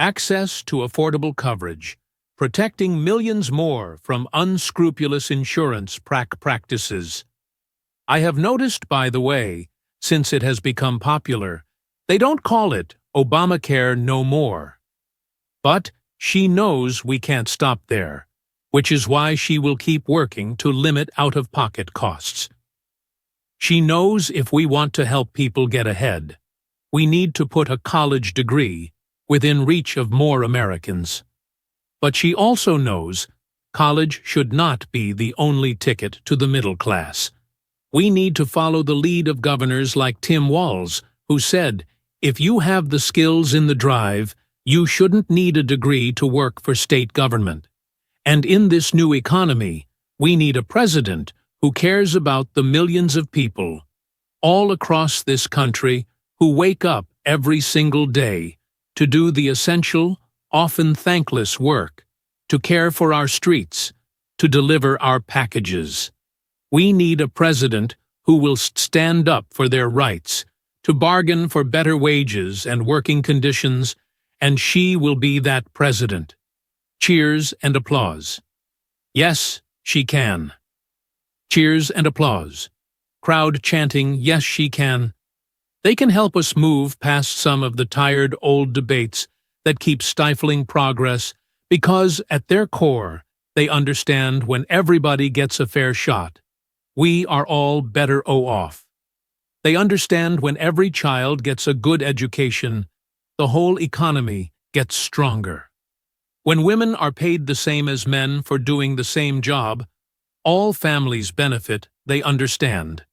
access to affordable coverage, protecting millions more from unscrupulous insurance practices. I have noticed, by the way, since it has become popular, they don't call it Obamacare no more. But she knows we can't stop there, which is why she will keep working to limit out-of-pocket costs. She knows if we want to help people get ahead, we need to put a college degree within reach of more Americans. But she also knows college should not be the only ticket to the middle class. We need to follow the lead of governors like Tim Walz, who said, if you have the skills in the drive, you shouldn't need a degree to work for state government. And in this new economy, we need a president who cares about the millions of people all across this country who wake up every single day to do the essential, often thankless work, to care for our streets, to deliver our packages. We need a president who will stand up for their rights, to bargain for better wages and working conditions, and she will be that president. Cheers and applause. Yes, she can. Cheers and applause. Crowd chanting, yes, she can. They can help us move past some of the tired old debates that keep stifling progress because, at their core, they understand when everybody gets a fair shot, we are all better off. They understand when every child gets a good education, the whole economy gets stronger. When women are paid the same as men for doing the same job, all families benefit, they understand.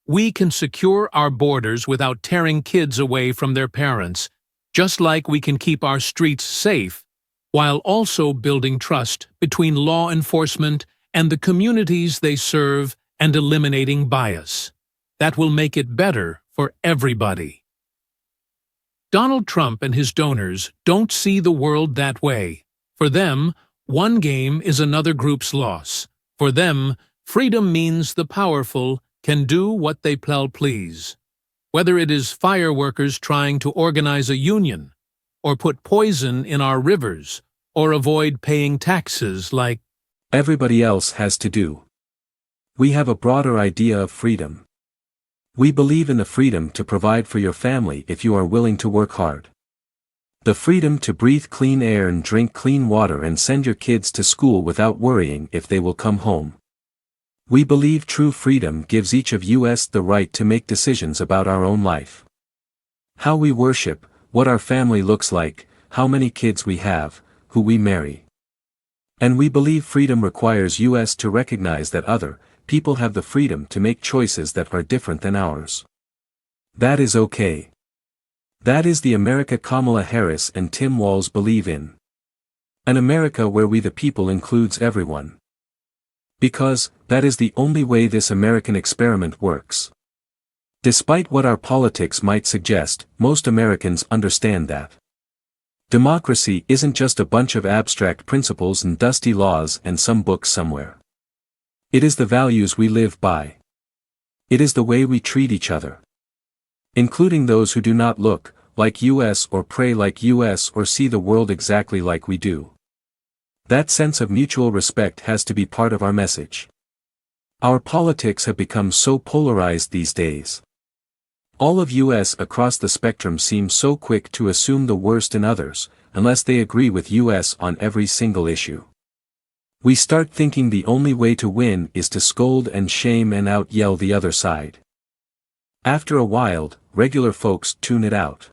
We can secure our borders without tearing kids away from their parents, just like we can keep our streets safe, while also building trust between law enforcement and the communities they serve and eliminating bias. That will make it better for everybody. Donald Trump and his donors don't see the world that way. For them, one game is another group's loss. For them, freedom means the powerful can do what they please. Whether it is fireworkers trying to organize a union, or put poison in our rivers, or avoid paying taxes like everybody else has to do. We have a broader idea of freedom. We believe in the freedom to provide for your family if you are willing to work hard. The freedom to breathe clean air and drink clean water and send your kids to school without worrying if they will come home. We believe true freedom gives each of us the right to make decisions about our own life. How we worship, what our family looks like, how many kids we have, who we marry. And we believe freedom requires us to recognize that other people have the freedom to make choices that are different than ours. That is okay. That is the America Kamala Harris and Tim Walz believe in. An America where we the people includes everyone. Because, that is the only way this American experiment works. Despite what our politics might suggest, most Americans understand that. Democracy isn't just a bunch of abstract principles and dusty laws and some books somewhere. It is the values we live by. It is the way we treat each other. Including those who do not look like us or pray like us or see the world exactly like we do. That sense of mutual respect has to be part of our message. Our politics have become so polarized these days. All of us across the spectrum seem so quick to assume the worst in others, unless they agree with us on every single issue. We start thinking the only way to win is to scold and shame and out-yell the other side. After a while, regular folks tune it out.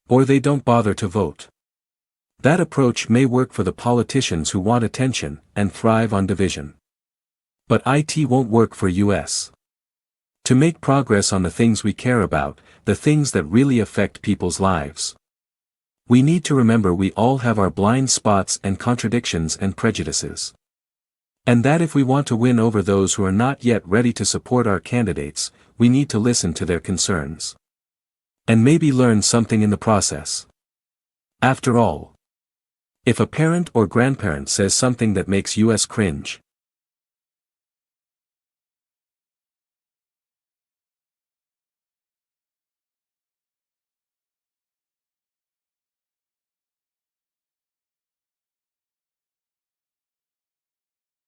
Or they don't bother to vote. That approach may work for the politicians who want attention and thrive on division. But it won't work for us. To make progress on the things we care about, the things that really affect people's lives. We need to remember we all have our blind spots and contradictions and prejudices. And that if we want to win over those who are not yet ready to support our candidates, we need to listen to their concerns. And maybe learn something in the process. After all, if a parent or grandparent says something that makes us cringe,